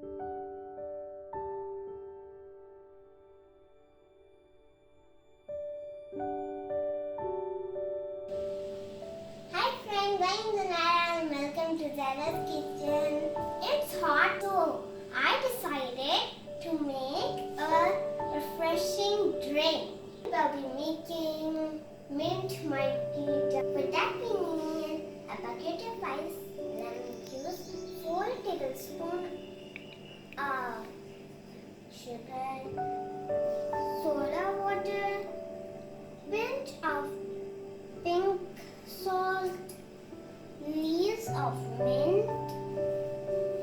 Hi friends, I'm Zanara and welcome to Zara's Kitchen. It's hot, so I decided to make a refreshing drink. I'll be making mint margarita. For that we need a bucket of ice, lemon juice, 4 tablespoons of sugar, soda water, pinch of pink salt, leaves of mint,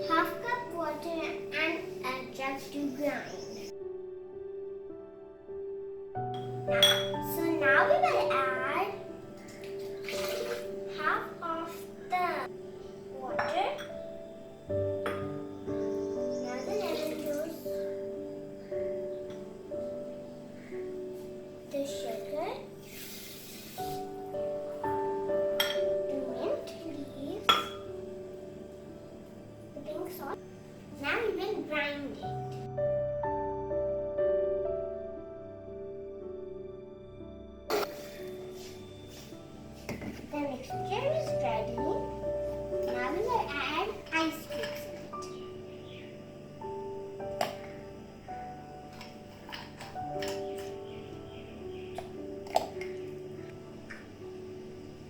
half cup water and a jug to grind. Now we will add half of the water. Now the lemon juice, the sugar, the mint leaves, the pink salt. Now we will grind it. The mixture is ready. Now we will add ice cubes in it.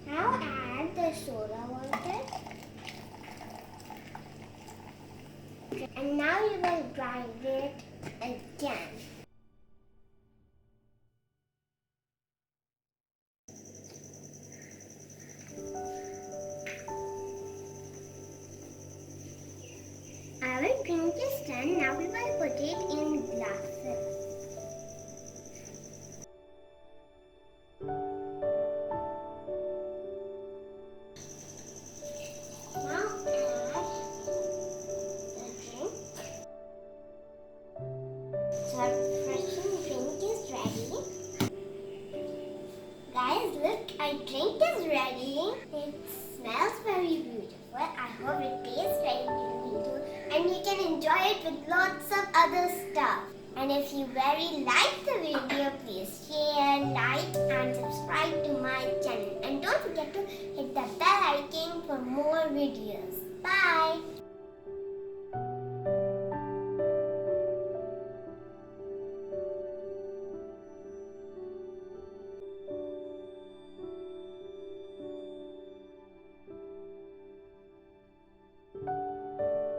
Now add the soda water. And now you will grind it again. Our drink is done. Now we will put it in glasses. Now add the drink. So our refreshing drink is ready. Guys, look, our drink is ready. It smells very beautiful. I hope it tastes very beautiful too. And you can enjoy it with lots of other stuff. And if you very like the video, please share, like and subscribe to my channel. And don't forget to hit the bell icon for more videos. Bye!